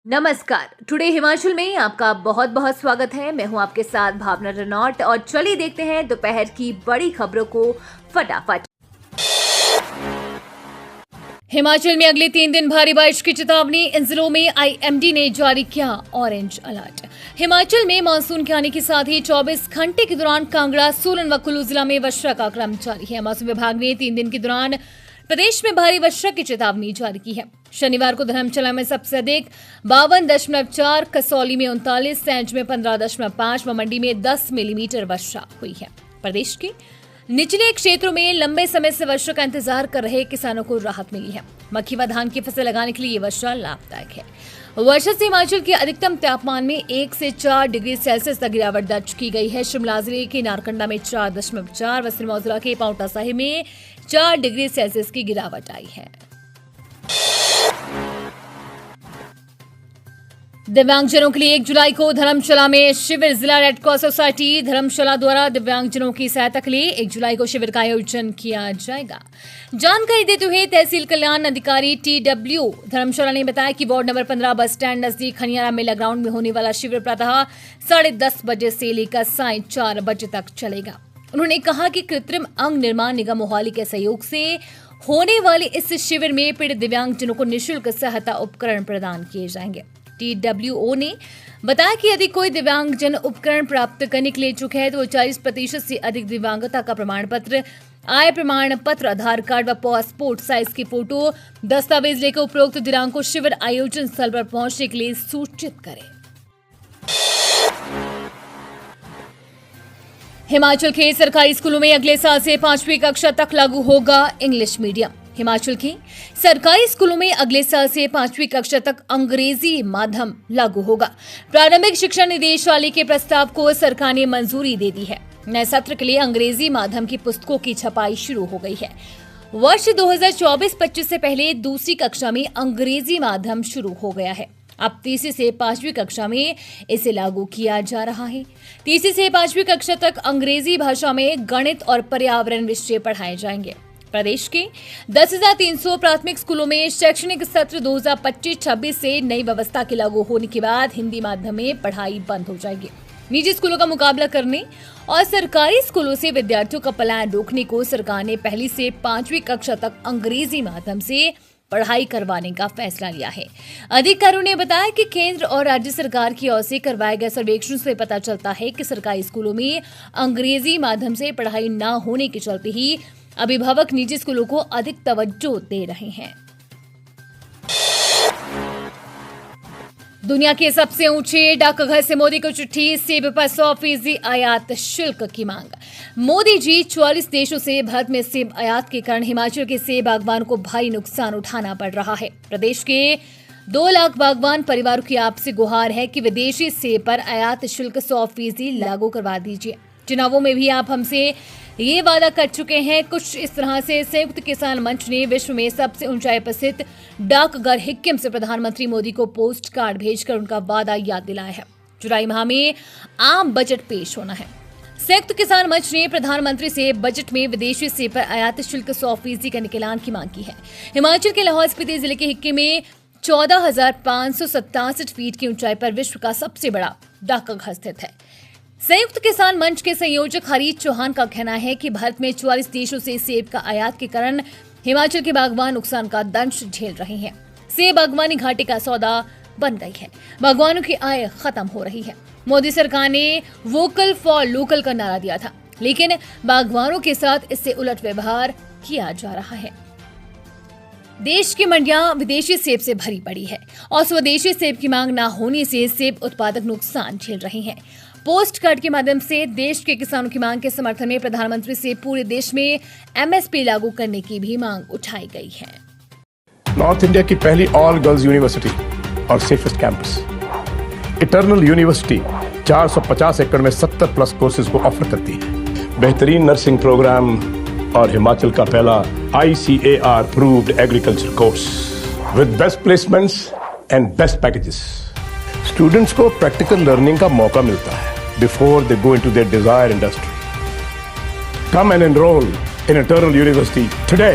नमस्कार। टुडे हिमाचल में आपका बहुत बहुत स्वागत है। मैं हूं आपके साथ भावना रनौट और चलिए देखते हैं दोपहर की बड़ी खबरों को फटाफट। हिमाचल में अगले 3 दिन भारी बारिश की चेतावनी। इन जिलों में आईएमडी ने जारी किया ऑरेंज अलर्ट। हिमाचल में मानसून के आने के साथ ही 24 घंटे के दौरान कांगड़ा, सोलन व कुल्लू जिला में वर्षा का क्रम जारी है। मौसम विभाग ने 3 दिन के दौरान प्रदेश में भारी वर्षा की चेतावनी जारी की है। शनिवार को धर्मशाला में सबसे अधिक 52.4, कसौली में 39, सैंज में 15.5 व मंडी में 10 मिलीमीटर वर्षा हुई है। प्रदेश के निचले क्षेत्रों में लंबे समय से वर्षा का इंतजार कर रहे किसानों को राहत मिली है। मक्की व धान की फसल लगाने के लिए ये वर्षा लाभदायक है। वर्षा से हिमाचल के अधिकतम तापमान में 1 से 4 डिग्री सेल्सियस तक गिरावट दर्ज की गई है। शिमला जिले के नारकंडा में 4.4 व सिरमौर जिला के पांवटा साहिब में 4 डिग्री सेल्सियस की गिरावट आई है। दिव्यांगजनों के लिए 1 जुलाई को धर्मशाला में शिविर। जिला रेड क्रॉस सोसाइटी धर्मशाला द्वारा दिव्यांगजनों की सहायता के लिए 1 जुलाई को शिविर का आयोजन किया जाएगा। जानकारी देते हुए तहसील कल्याण अधिकारी TW धर्मशाला ने बताया कि वार्ड नंबर 15 बस स्टैंड नजदीक खनियारा मेला ग्राउंड में होने वाला शिविर प्रातः 10:30 बजे से लेकर सायं 4 बजे तक चलेगा। उन्होंने कहा कि कृत्रिम अंग निर्माण निगम मोहाली के सहयोग से होने वाले इस शिविर में पीड़ित दिव्यांगजनों को निःशुल्क सहायता उपकरण प्रदान किए जाएंगे। TWO ने बताया कि यदि कोई दिव्यांगजन उपकरण प्राप्त करने के लिए इच्छुक है तो वो 40% से अधिक दिव्यांगता का प्रमाण पत्र, आय प्रमाण पत्र, आधार कार्ड व पासपोर्ट साइज की फोटो दस्तावेज लेकर उपरोक्त दिनांक को शिविर आयोजन स्थल पर पहुंचने के लिए सूचित करें। हिमाचल के सरकारी स्कूलों में अगले साल से 5वीं कक्षा तक लागू होगा इंग्लिश मीडियम। हिमाचल के सरकारी स्कूलों में अगले साल से 5वीं कक्षा तक अंग्रेजी माध्यम लागू होगा। प्रारंभिक शिक्षा निदेशालय के प्रस्ताव को सरकार ने मंजूरी दे दी है। नए सत्र के लिए अंग्रेजी माध्यम की पुस्तकों की छपाई शुरू हो गई है। वर्ष 2024-25 से पहले दूसरी कक्षा में अंग्रेजी माध्यम शुरू हो गया है। अब तीसरी से 5वीं कक्षा में इसे लागू किया जा रहा है। तीसरी से 5वीं कक्षा तक अंग्रेजी भाषा में गणित और पर्यावरण विषय पढ़ाए जाएंगे। प्रदेश के 10,300 प्राथमिक स्कूलों में शैक्षणिक सत्र 2025-26 से नई व्यवस्था के लागू होने के बाद हिंदी माध्यम में पढ़ाई बंद हो जाएगी। निजी स्कूलों का मुकाबला करने और सरकारी स्कूलों से विद्यार्थियों का पलायन रोकने को सरकार ने 1ली से 5वीं कक्षा तक अंग्रेजी माध्यम से पढ़ाई करवाने का फैसला लिया है। अधिकारियों ने बताया कि केंद्र और राज्य सरकार की ओर से करवाए गए सर्वेक्षण से पता चलता है कि सरकारी स्कूलों में अंग्रेजी माध्यम से पढ़ाई न होने के चलते ही अभिभावक निजी स्कूलों को अधिक तवज्जो दे रहे हैं। दुनिया के सबसे ऊंचे डाकघर से मोदी को चिट्ठी। सेब पर 100% आयात शुल्क की मांग। मोदी जी 44 देशों से भारत में सेब आयात के कारण हिमाचल के सेब बागवान को भारी नुकसान उठाना पड़ रहा है। प्रदेश के 2 लाख बागवान परिवारों की आपसे गुहार है कि विदेशी सेब पर आयात शुल्क 100% लागू करवा दीजिए। चुनावों में भी आप हमसे ये वादा कर चुके हैं। कुछ इस तरह से संयुक्त किसान मंच ने विश्व में सबसे ऊंचाई पर स्थित डाकघर हिक्किम से प्रधानमंत्री मोदी को पोस्ट कार्ड भेजकर उनका वादा याद दिलाया है। जुलाई माह में आम बजट पेश होना है। संयुक्त किसान मंच ने प्रधानमंत्री से बजट में विदेशी सेब पर आयात शुल्क 100% करने के ऐलान की मांग की है। हिमाचल के लाहौल स्पीति जिले के हिक्किम में 14,567 फीट की ऊंचाई पर विश्व का सबसे बड़ा डाकघर स्थित है। संयुक्त किसान मंच के संयोजक हरीश चौहान का कहना है कि भारत में 44 देशों से सेब का आयात के कारण हिमाचल के बागवान नुकसान का दंश झेल रहे हैं। सेब बागवानी घाटे का सौदा बन गई है। बागवानों की आय खत्म हो रही है। मोदी सरकार ने वोकल फॉर लोकल का नारा दिया था, लेकिन बागवानों के साथ इससे उलट व्यवहार किया जा रहा है। देश की मंडियां विदेशी सेब से भरी पड़ी है और स्वदेशी सेब की मांग न होने से सेब उत्पादक नुकसान झेल रहे हैं। पोस्ट कार्ड के माध्यम से देश के किसानों की मांग के समर्थन में प्रधानमंत्री से पूरे देश में MSP लागू करने की भी मांग उठाई गई है। नॉर्थ इंडिया की पहली ऑल गर्ल्स यूनिवर्सिटी और सेफेस्ट कैंपस इटर्नल यूनिवर्सिटी 450 एकड़ में 70+ कोर्सेज को ऑफर करती है। बेहतरीन नर्सिंग प्रोग्राम और हिमाचल का पहला ICAR approved agriculture course with best placements and best packages. Students को प्रैक्टिकल लर्निंग का मौका मिलता है before they go into their desired industry. Come and enrol in eternal university today.